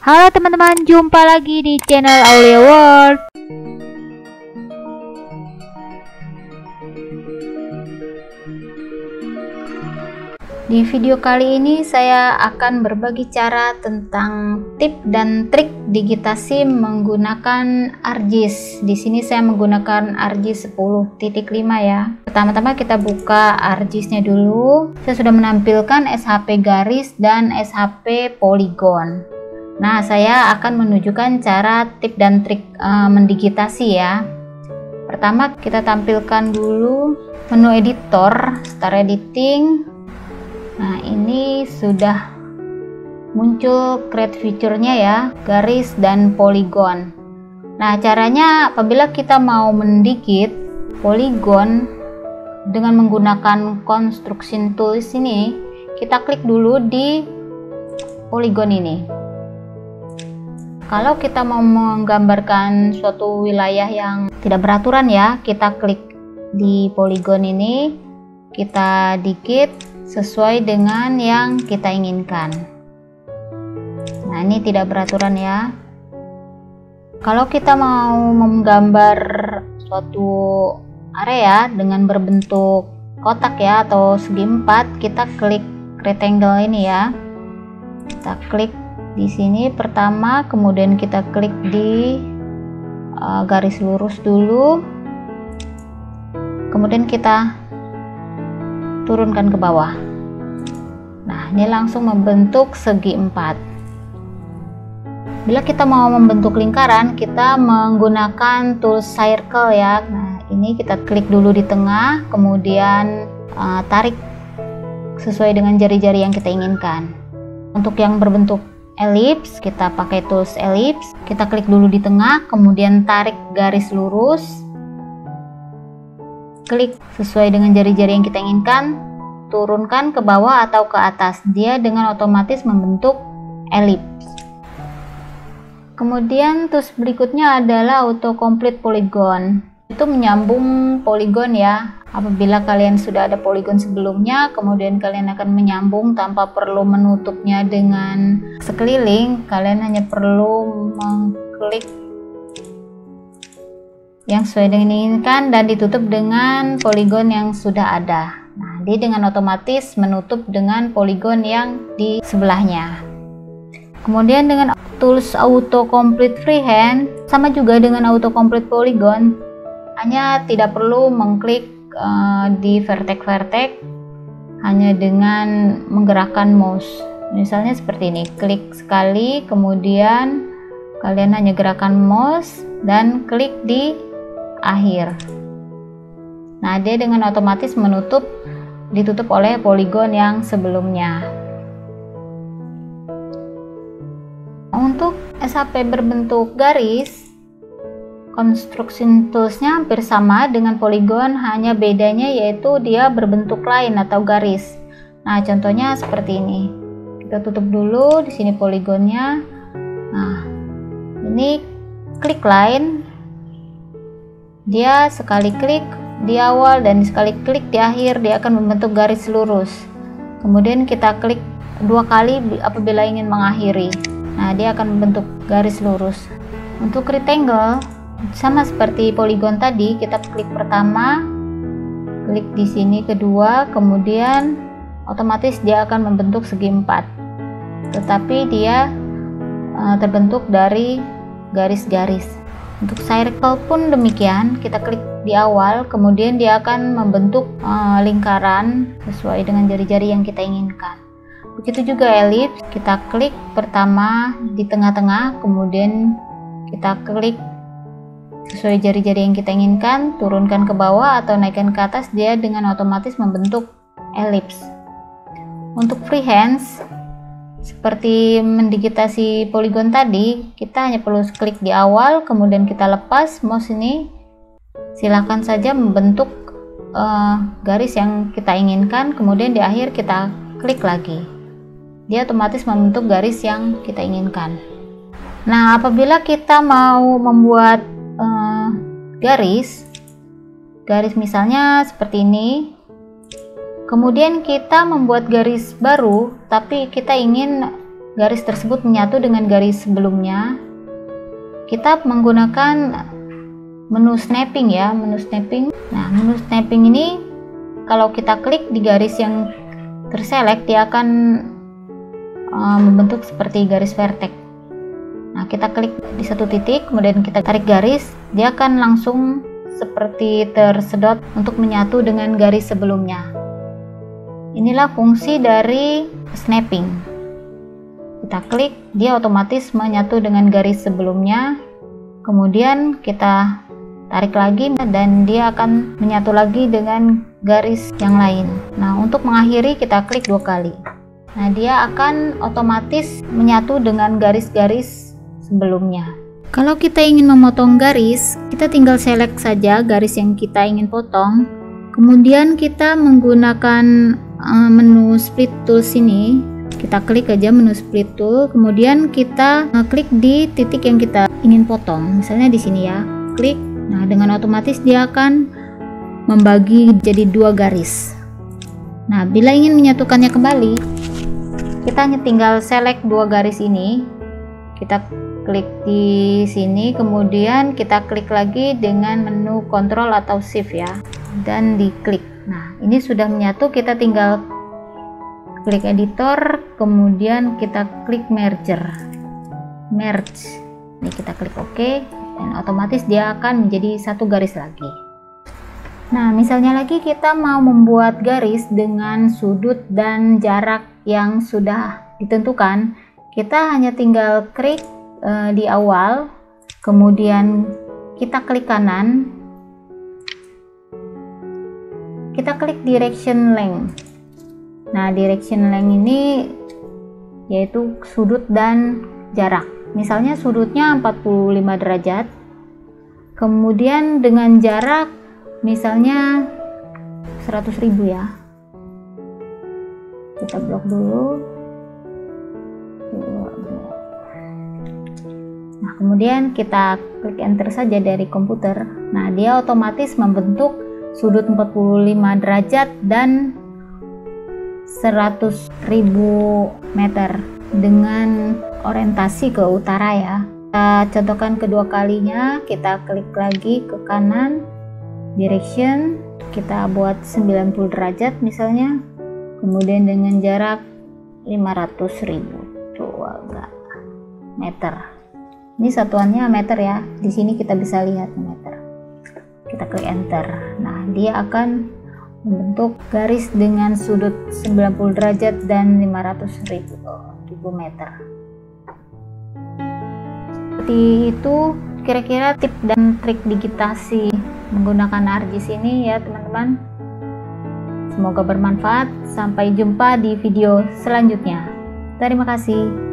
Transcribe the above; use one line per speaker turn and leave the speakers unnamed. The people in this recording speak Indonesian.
Halo teman-teman, jumpa lagi di channel Aulia World. Di video kali ini saya akan berbagi cara tentang tip dan trik digitasi menggunakan ArcGIS. Di sini saya menggunakan ArcGIS 10.5 ya. Pertama-tama kita buka ArcGIS-nya dulu. Saya sudah menampilkan SHP garis dan SHP poligon. Nah, saya akan menunjukkan cara tip dan trik mendigitasi ya. Pertama kita tampilkan dulu menu editor, start editing. Nah, ini sudah muncul create feature-nya ya, garis dan poligon. Nah, caranya apabila kita mau mendikit poligon dengan menggunakan construction tools ini, kita klik dulu di poligon ini. Kalau kita mau menggambarkan suatu wilayah yang tidak beraturan ya, kita klik di poligon ini, kita dikit sesuai dengan yang kita inginkan. Nah, ini tidak beraturan ya. Kalau kita mau menggambar suatu area dengan berbentuk kotak ya atau segi empat, kita klik rectangle ini ya. Kita klik di sini pertama, kemudian kita klik di garis lurus dulu, kemudian kita turunkan ke bawah. Nah, ini langsung membentuk segi empat. Bila kita mau membentuk lingkaran, kita menggunakan tools circle ya. Nah, ini kita klik dulu di tengah, kemudian tarik sesuai dengan jari-jari yang kita inginkan. Untuk yang berbentuk elips, kita pakai tools elips. Kita klik dulu di tengah, kemudian tarik garis lurus, klik sesuai dengan jari-jari yang kita inginkan, turunkan ke bawah atau ke atas. Dia dengan otomatis membentuk elips. Kemudian tools berikutnya adalah auto complete polygon. Itu menyambung poligon ya. Apabila kalian sudah ada poligon sebelumnya, kemudian kalian akan menyambung tanpa perlu menutupnya dengan sekeliling. Kalian hanya perlu mengklik yang sesuai dengan diinginkan dan ditutup dengan poligon yang sudah ada. Nah, dia dengan otomatis menutup dengan poligon yang di sebelahnya. Kemudian dengan tools auto complete freehand, sama juga dengan auto complete polygon, hanya tidak perlu mengklik di vertex-vertex, hanya dengan menggerakkan mouse. Misalnya seperti ini, klik sekali, kemudian kalian hanya gerakan mouse dan klik di akhir. Nah, dia dengan otomatis ditutup oleh poligon yang sebelumnya. Untuk SHP berbentuk garis, construction toolsnya hampir sama dengan poligon, hanya bedanya yaitu dia berbentuk line atau garis. Nah, contohnya seperti ini. Kita tutup dulu di sini poligonnya. Nah, ini klik line. Dia sekali klik di awal dan sekali klik di akhir, dia akan membentuk garis lurus. Kemudian kita klik dua kali apabila ingin mengakhiri. Nah, dia akan membentuk garis lurus. Untuk rectangle sama seperti poligon tadi, kita klik pertama, klik di sini kedua, kemudian otomatis dia akan membentuk segi empat. Tetapi dia terbentuk dari garis-garis. Untuk circle pun demikian, kita klik di awal, kemudian dia akan membentuk lingkaran sesuai dengan jari-jari yang kita inginkan. Begitu juga elips, kita klik pertama di tengah-tengah, kemudian kita klik sesuai jari-jari yang kita inginkan, turunkan ke bawah atau naikkan ke atas, dia dengan otomatis membentuk elips. Untuk freehands, seperti mendigitasi poligon tadi, kita hanya perlu klik di awal, kemudian kita lepas mouse ini, silakan saja membentuk garis yang kita inginkan, kemudian di akhir kita klik lagi, dia otomatis membentuk garis yang kita inginkan. Nah, apabila kita mau membuat garis misalnya seperti ini, kemudian kita membuat garis baru, tapi kita ingin garis tersebut menyatu dengan garis sebelumnya, kita menggunakan menu snapping ya, menu snapping. Nah, menu snapping ini kalau kita klik di garis yang terselect, dia akan membentuk seperti garis vertex. Nah, kita klik di satu titik, kemudian kita tarik garis, dia akan langsung seperti tersedot untuk menyatu dengan garis sebelumnya. Inilah fungsi dari snapping. Kita klik, dia otomatis menyatu dengan garis sebelumnya. Kemudian kita tarik lagi dan dia akan menyatu lagi dengan garis yang lain. Nah, untuk mengakhiri kita klik 2 kali. Nah, dia akan otomatis menyatu dengan garis-garis sebelumnya. Kalau kita ingin memotong garis, kita tinggal select saja garis yang kita ingin potong. Kemudian kita menggunakan menu split tools ini. Kita klik aja menu split tool, kemudian kita klik di titik yang kita ingin potong. Misalnya di sini ya, klik. Nah, dengan otomatis dia akan membagi jadi 2 garis. Nah, bila ingin menyatukannya kembali, kita hanya tinggal select 2 garis ini. Kita klik di sini, kemudian kita klik lagi dengan menu Ctrl atau Shift ya, dan diklik. Nah, ini sudah menyatu, kita tinggal klik editor, kemudian kita klik merge. Ini kita klik OK, dan otomatis dia akan menjadi 1 garis lagi. Nah, misalnya lagi kita mau membuat garis dengan sudut dan jarak yang sudah ditentukan, kita hanya tinggal klik di awal, kemudian kita klik kanan, kita klik direction length. Nah, direction length ini yaitu sudut dan jarak. Misalnya sudutnya 45 derajat, kemudian dengan jarak misalnya 100.000 ya. Kita blok dulu. Nah, kemudian kita klik enter saja dari komputer. Nah, dia otomatis membentuk sudut 45 derajat dan 100.000 meter dengan orientasi ke utara ya. Kita contohkan kedua kalinya, kita klik lagi ke kanan, direction, kita buat 90 derajat misalnya, kemudian dengan jarak 500.000 tuh agak meter. Ini satuannya meter ya, di sini kita bisa lihat meter. Kita klik enter. Nah, dia akan membentuk garis dengan sudut 90 derajat dan 500.000 meter. Seperti itu kira-kira tip dan trik digitasi menggunakan ArcGIS ini ya teman-teman. Semoga bermanfaat. Sampai jumpa di video selanjutnya. Terima kasih.